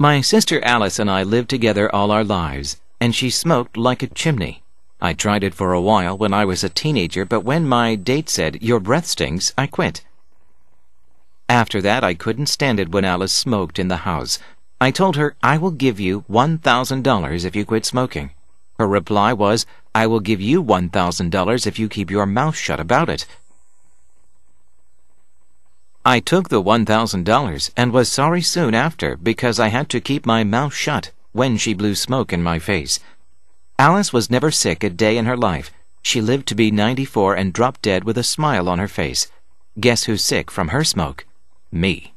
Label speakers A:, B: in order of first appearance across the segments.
A: My sister Alice and I lived together all our lives, and she smoked like a chimney. I tried it for a while when I was a teenager, but when my date said, "Your breath stinks," I quit. After that, I couldn't stand it when Alice smoked in the house. I told her, "I will give you $1,000 if you quit smoking." Her reply was, "I will give you $1,000 if you keep your mouth shut about it." I took the $1,000 and was sorry soon after because I had to keep my mouth shut when she blew smoke in my face. Alice was never sick a day in her life. She lived to be 94 and dropped dead with a smile on her face. Guess who's sick from her smoke? Me.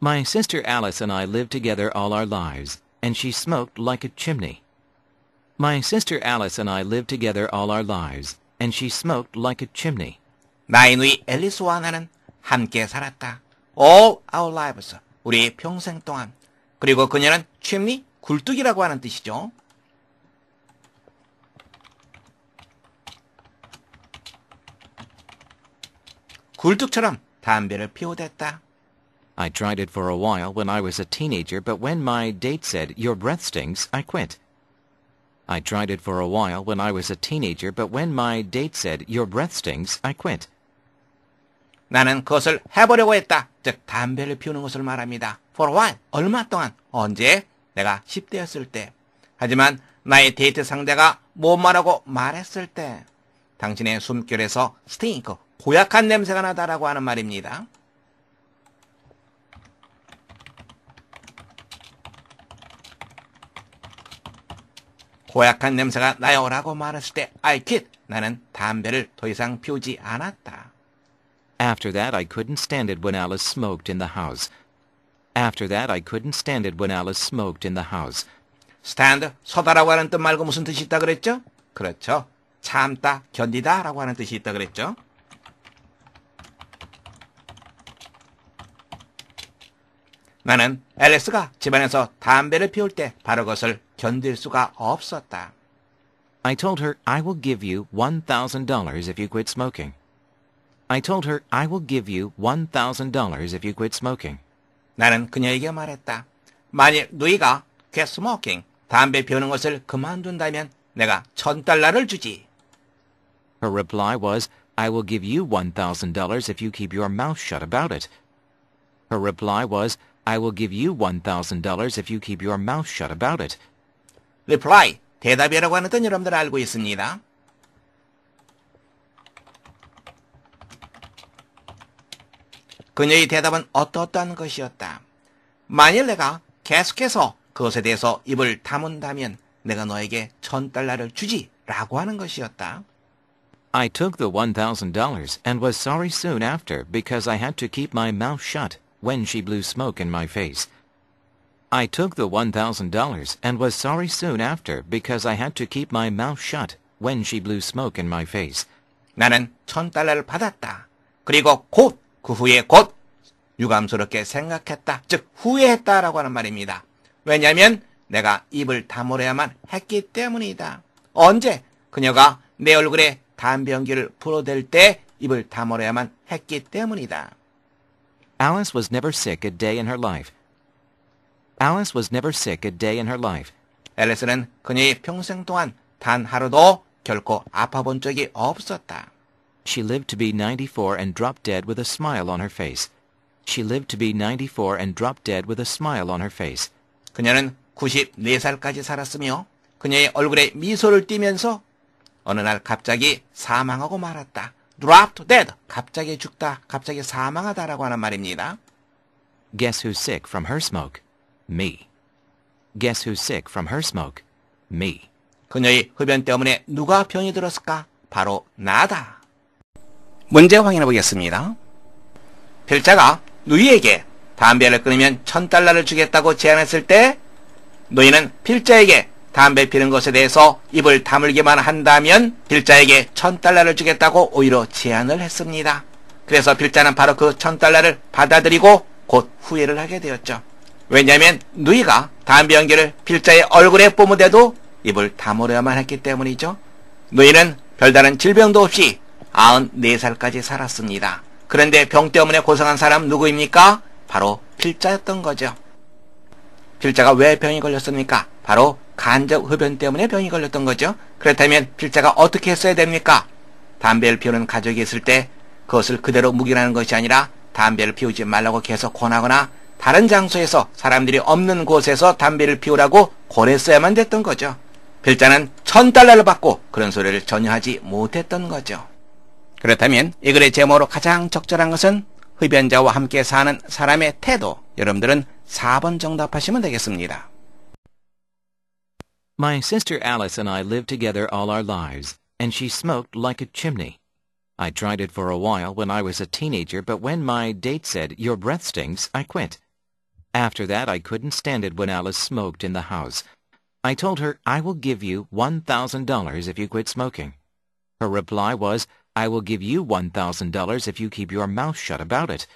A: My sister Alice and I lived together all our lives, and she smoked like a chimney. My sister Alice and I lived together all our lives, and she smoked like a chimney.
B: 나의 누이 앨리스와 나는 함께 살았다. All our lives, 우리 평생 동안. 그리고 그녀는 chimney, 굴뚝이라고 하는 뜻이죠. 굴뚝처럼 담배를 피우댔다.
A: I tried it for a while when I was a teenager, but when my date said, "Your breath stinks," I quit. I tried it for a while when I was a teenager, but when my date said, "Your breath stinks," I quit.
B: 나는 그것을 해보려고 했다. 즉 담배를 피우는 것을 말합니다. For a while, 얼마 동안, 언제? 내가 10대였을 때. 하지만 나의 데이트 상대가 못 말하고 말했을 때. 당신의 숨결에서 스테잉크, 고약한 냄새가 나다라고 하는 말입니다. 고약한 냄새가 나요라고 말했을 때 I quit. 나는 담배를 더 이상 피우지 않았다.
A: After that, I couldn't stand it when Alice smoked in the house. After that, I couldn't stand it when Alice smoked in the house.
B: stand, 서다라고 하는 뜻 말고 무슨 뜻이 있다 그랬죠? 그렇죠. 참다, 견디다 라고 하는 뜻이 있다 그랬죠. 나는 앨리스가 집안에서 담배를 피울 때 바로 그것을 견딜 수가 없었다.
A: I told her, "I will give you $1,000 if you quit smoking." I told her, "I will give you $1,000 if you quit smoking."
B: 나는 그녀에게 말했다. 만일 누이가 quit smoking, 담배 피우는 것을 그만둔다면 내가 $1,000를 주지.
A: Her reply was, "I will give you $1,000 if you keep your mouth shut about it." Her reply was, "I will give you $1,000 if you keep your mouth shut about it."
B: reply, 대답이라고 하는 뜻 여러분들 알고 있습니다. 그녀의 대답은 어떠한 것이었다. 만일 내가 계속해서 그것에 대해서 입을 다문다면 내가 너에게 $1,000를 주지 라고 하는 것이었다.
A: I took the $1,000 and was sorry soon after because I had to keep my mouth shut when she blew smoke in my face. I took the $1,000 and was sorry soon after because I had to keep my mouth shut when she blew smoke in my face.
B: 나는 $1,000를 받았다. 그리고 곧, 그 후에 곧 유감스럽게 생각했다. 즉 후회했다라고 하는 말입니다. 왜냐하면 내가 입을 다물어야만 했기 때문이다. 언제? 그녀가 내 얼굴에 담배 연기를 불어댈 때 입을 다물어야만 했기 때문이다.
A: Alice was never sick a day in her life. Alice was never sick a day in her life.
B: 앨리스는 그녀의 평생 동안 단 하루도 결코 아파본 적이 없었다.
A: She lived to be 94 and dropped dead with a smile on her face. She lived to be 94 and dropped dead with a smile on her face.
B: 그녀는 94살까지 살았으며 그녀의 얼굴에 미소를 띠면서 어느 날 갑자기 사망하고 말았다. dropped dead, 갑자기 죽다, 갑자기 사망하다라고 하는 말입니다.
A: Guess who's sick from her smoke? Me. Guess who's sick from her smoke? Me.
B: 그녀의 흡연 때문에 누가 병이 들었을까? 바로 나다. 문제 확인해 보겠습니다. 필자가 누이에게 담배를 끊으면 $1,000를 주겠다고 제안했을 때 누이는 필자에게 담배 피는 것에 대해서 입을 다물기만 한다면 필자에게 $1,000를 주겠다고 오히려 제안을 했습니다. 그래서 필자는 바로 그 $1,000를 받아들이고 곧 후회를 하게 되었죠. 왜냐하면 누이가 담배 연기를 필자의 얼굴에 뿜으대도 입을 다물어야만 했기 때문이죠. 누이는 별다른 질병도 없이 94살까지 살았습니다. 그런데 병 때문에 고생한 사람 누구입니까? 바로 필자였던 거죠. 필자가 왜 병이 걸렸습니까? 바로 간접 흡연 때문에 병이 걸렸던 거죠. 그렇다면 필자가 어떻게 했어야 됩니까? 담배를 피우는 가족이 있을 때 그것을 그대로 묵인하는 것이 아니라 담배를 피우지 말라고 계속 권하거나 다른 장소에서 사람들이 없는 곳에서 담배를 피우라고 권했어야만 됐던 거죠. 필자는 $1,000를 받고 그런 소리를 전혀 하지 못했던 거죠. 그렇다면 이 글의 제목으로 가장 적절한 것은 흡연자와 함께 사는 사람의 태도. 여러분들은 4번 정답하시면 되겠습니다.
A: My sister Alice and I lived together all our lives, and she smoked like a chimney. I tried it for a while when I was a teenager, but when my date said, "Your breath stinks," I quit. After that, I couldn't stand it when Alice smoked in the house. I told her, "I will give you $1,000 if you quit smoking." Her reply was, "I will give you $1,000 if you keep your mouth shut about it."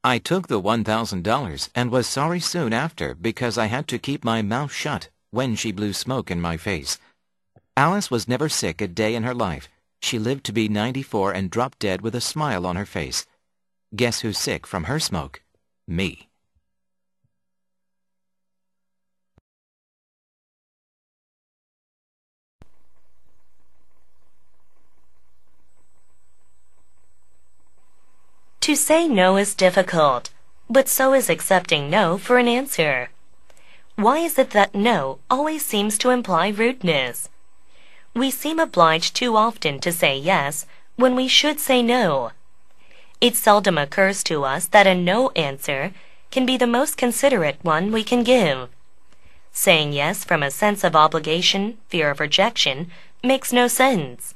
A: I took the $1,000 and was sorry soon after because I had to keep my mouth shut when she blew smoke in my face. Alice was never sick a day in her life. She lived to be 94 and dropped dead with a smile on her face. Guess who's sick from her smoke? Me.
C: To say no is difficult, but so is accepting no for an answer. Why is it that no always seems to imply rudeness? We seem obliged too often to say yes when we should say no. It seldom occurs to us that a no answer can be the most considerate one we can give. Saying yes from a sense of obligation, fear of rejection, makes no sense.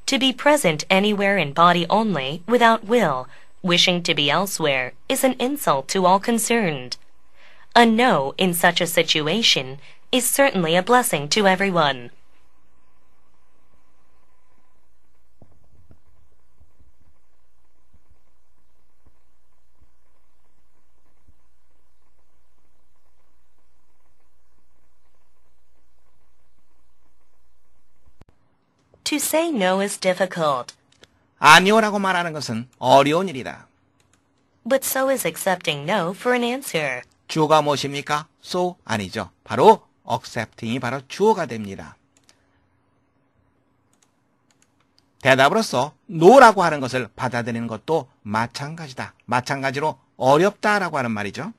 C: To be present anywhere in body only, without will, wishing to be elsewhere, is an insult to all concerned. A no in such a situation is certainly a blessing to everyone. To say no is difficult,
B: 아니오라고 말하는 것은 어려운 일이다.
C: but so is accepting no for an answer.
B: 주어가 무엇입니까? so 아니죠. 바로 accepting이 바로 주어가 됩니다. 대답으로서 no라고 하는 것을 받아들이는 것도 마찬가지다. 마찬가지로 어렵다라고 하는 말이죠.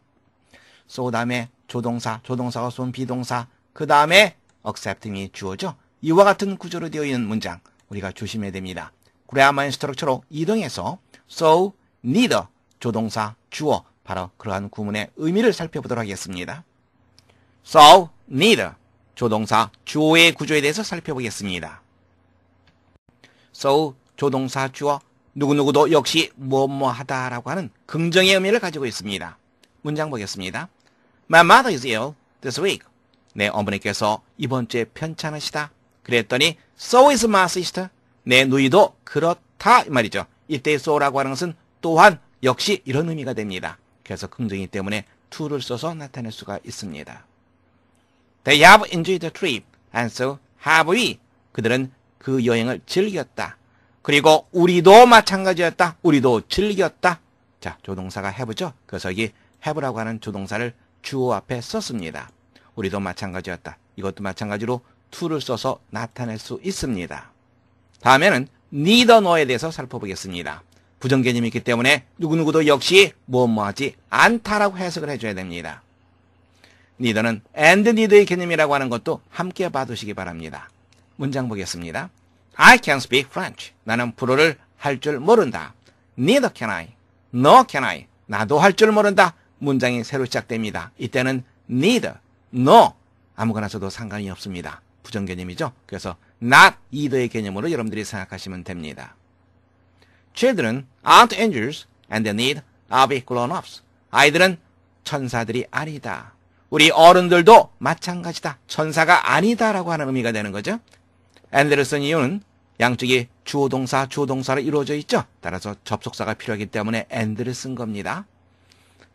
B: so 다음에 조동사, 조동사가 쏜 비동사, 그 다음에 accepting이 주어죠. 이와 같은 구조로 되어 있는 문장 우리가 조심해야 됩니다. 그래야만 스트럭처로 이동해서 so, neither, 조동사, 주어 바로 그러한 구문의 의미를 살펴보도록 하겠습니다. so, neither, 조동사, 주어의 구조에 대해서 살펴보겠습니다. so, 조동사, 주어, 누구누구도 역시 뭐뭐하다라고 하는 긍정의 의미를 가지고 있습니다. 문장 보겠습니다. My mother is ill this week. 내 어머니께서 이번 주에 편찮으시다. 그랬더니 so is my sister. 내 누이도 그렇다 이 말이죠. 이때 so라고 하는 것은 또한 역시 이런 의미가 됩니다. 그래서 긍정이기 때문에 to를 써서 나타낼 수가 있습니다. They have enjoyed the trip and so have we. 그들은 그 여행을 즐겼다. 그리고 우리도 마찬가지였다. 우리도 즐겼다. 자, 조동사가 have죠. 그래서 여기 have라고 하는 조동사를 주어 앞에 썼습니다. 우리도 마찬가지였다. 이것도 마찬가지로 to를 써서 나타낼 수 있습니다. 다음에는 neither nor에 대해서 살펴보겠습니다. 부정개념이 있기 때문에 누구누구도 역시 뭐뭐하지 않다라고 해석을 해줘야 됩니다. neither는 and neither의 개념이라고 하는 것도 함께 봐두시기 바랍니다. 문장 보겠습니다. I can speak French. 나는 불어를 할 줄 모른다. Neither can I. Nor can I. 나도 할 줄 모른다. 문장이 새로 시작됩니다. 이때는 neither, nor 아무거나 써도 상관이 없습니다. 부정개념이죠. 그래서 not either의 개념으로 여러분들이 생각하시면 됩니다. Children aren't angels and they need to be grown-ups. 아이들은 천사들이 아니다. 우리 어른들도 마찬가지다. 천사가 아니다라고 하는 의미가 되는 거죠. and를 쓴 이유는 양쪽이 주어 동사, 주어 동사로 이루어져 있죠. 따라서 접속사가 필요하기 때문에 and를 쓴 겁니다.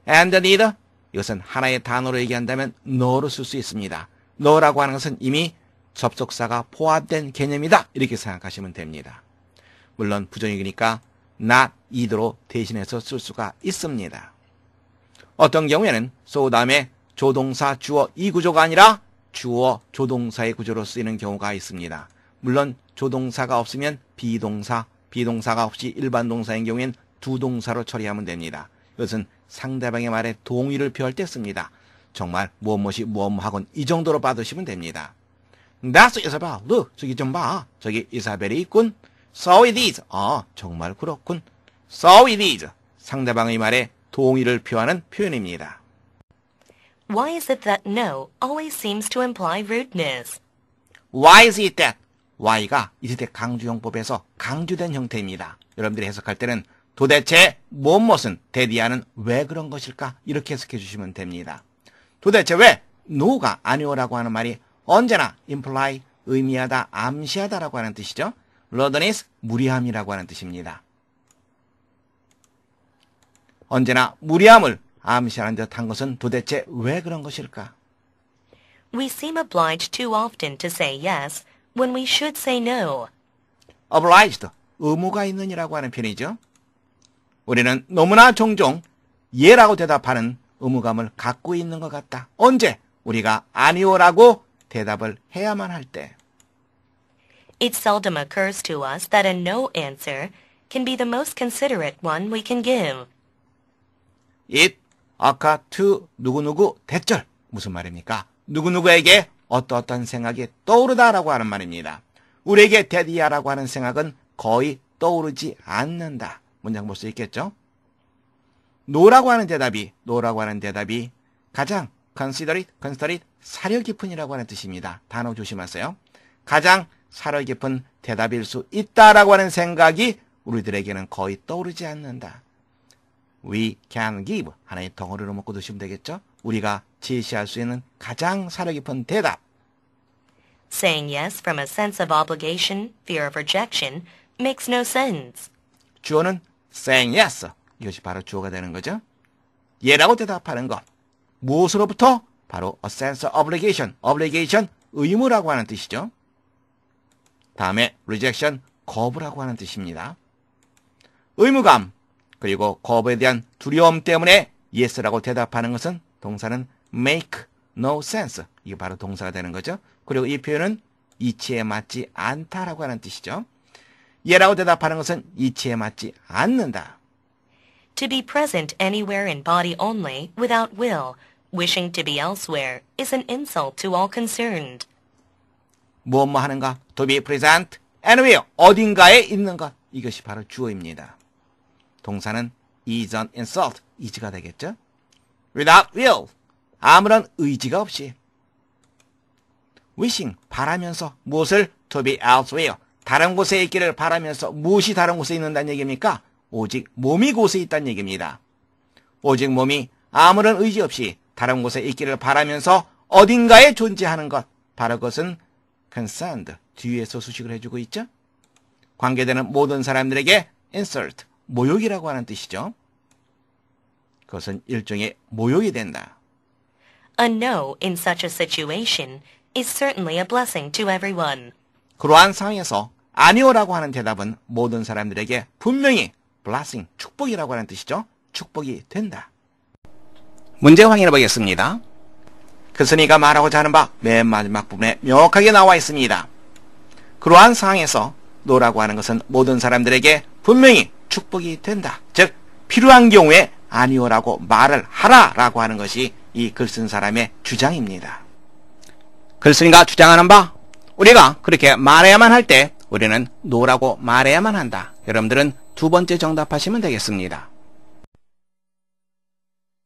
B: and neither 이것은 하나의 단어로 얘기한다면 no로 쓸 수 있습니다. no라고 하는 것은 이미 접속사가 포함된 개념이다. 이렇게 생각하시면 됩니다. 물론 부정이니까 not either로 대신해서 쓸 수가 있습니다. 어떤 경우에는 so 다음에 조동사 주어 이 구조가 아니라 주어 조동사의 구조로 쓰이는 경우가 있습니다. 물론 조동사가 없으면 비동사, 비동사가 없이 일반 동사인 경우엔 두 동사로 처리하면 됩니다. 이것은 상대방의 말에 동의를 표할 때 씁니다. 정말 무엇이 무엇하건 이 정도로 받으시면 됩니다. That's Isabel. Look, 저기 좀 봐. 저기 이사벨이 있군. So it is. 정말 그렇군. So it is. 상대방의 말에 동의를 표하는 표현입니다.
C: Why is it that no always seems to imply rudeness?
B: Why is it that? Y가 이시대 강조용법에서 강조된 형태입니다. 여러분들이 해석할 때는 도대체 무엇은 대디아는 왜 그런 것일까? 이렇게 해석해 주시면 됩니다. 도대체 왜 no가 아니오라고 하는 말이 언제나 imply, 의미하다, 암시하다라고 하는 뜻이죠. rudeness, 무리함이라고 하는 뜻입니다. 언제나 무리함을 암시하는 듯한 것은 도대체 왜 그런 것일까?
C: We seem obliged too often to say yes when we should say no.
B: obliged, 의무가 있는이라고 하는 표현이죠. 우리는 너무나 종종 예라고 대답하는 의무감을 갖고 있는 것 같다. 언제? 우리가 아니오라고 대답을 해야만 할 때.
C: It seldom occurs to us that a no answer can be the most considerate one we can give.
B: It occur to 누구누구 대절. 무슨 말입니까? 누구누구에게 어떠어떤 생각이 떠오르다라고 하는 말입니다. 우리에게 대디야라고 하는 생각은 거의 떠오르지 않는다. 문장 볼 수 있겠죠? no라고 하는 대답이 가장 consider it, 사려 깊은이라고 하는 뜻입니다. 단어 조심하세요. 가장 사려 깊은 대답일 수 있다라고 하는 생각이 우리들에게는 거의 떠오르지 않는다. We can give, 하나의 덩어리로 먹고 드시면 되겠죠? 우리가 제시할 수 있는 가장 사려 깊은 대답.
C: Saying yes from a sense of obligation, fear of rejection, makes no sense.
B: 주어는 saying yes. 이것이 바로 주어가 되는 거죠. 예라고 대답하는 것. 무엇으로부터? 바로 a sense of obligation, 의무라고 하는 뜻이죠. 다음에 rejection, 거부라고 하는 뜻입니다. 의무감, 그리고 거부에 대한 두려움 때문에 yes라고 대답하는 것은 동사는 make no sense. 이게 바로 동사가 되는 거죠. 그리고 이 표현은 이치에 맞지 않다라고 하는 뜻이죠. 예라고 대답하는 것은 이치에 맞지 않는다.
C: To be present anywhere in body only, without will, wishing to be elsewhere, is an insult to all concerned.
B: 무엇 하는가? To be present anywhere, 어딘가에 있는 것. 이것이 바로 주어입니다. 동사는 is an insult, is가 되겠죠? Without will, 아무런 의지가 없이. wishing, 바라면서 무엇을? To be elsewhere, 다른 곳에 있기를 바라면서 무엇이 다른 곳에 있는다는 얘기입니까? 오직 몸이 곳에 있다는 얘기입니다. 오직 몸이 아무런 의지 없이 다른 곳에 있기를 바라면서 어딘가에 존재하는 것. 바로 그것은 concerned, 뒤에서 수식을 해주고 있죠. 관계되는 모든 사람들에게 insult, 모욕이라고 하는 뜻이죠. 그것은 일종의 모욕이 된다.
C: A no in such a situation is certainly a blessing to everyone.
B: 그러한 상황에서 아니오라고 하는 대답은 모든 사람들에게 분명히 blessing, 축복이라고 하는 뜻이죠. 축복이 된다. 문제 확인해 보겠습니다. 크스니가 말하고자 하는 바 맨 마지막 부분에 명확하게 나와 있습니다. 그러한 상황에서 no라고 하는 것은 모든 사람들에게 분명히 축복이 된다. 즉 필요한 경우에 아니오라고 말을 하라라고 하는 것이 이 글 쓴 사람의 주장입니다. 글쓴이가 주장하는 바 우리가 그렇게 말해야만 할 때 우리는 no라고 말해야만 한다. 여러분들은 두 번째 정답하시면 되겠습니다.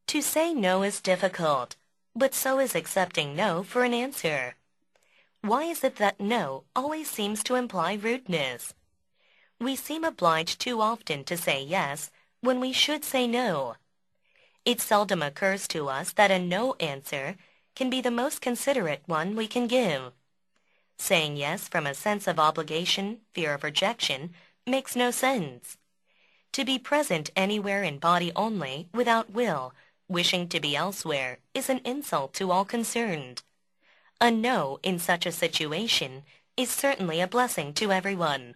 C: To say no is difficult, but so is accepting no for an answer. Why is it that no always seems to imply rudeness? We seem obliged too often to say yes when we should say no. It seldom occurs to us that a no answer can be the most considerate one we can give. Saying yes from a sense of obligation, fear of rejection, makes no sense. To be present anywhere in body only, without will, wishing to be elsewhere is an insult to all concerned. A no in such a situation is certainly a blessing to everyone.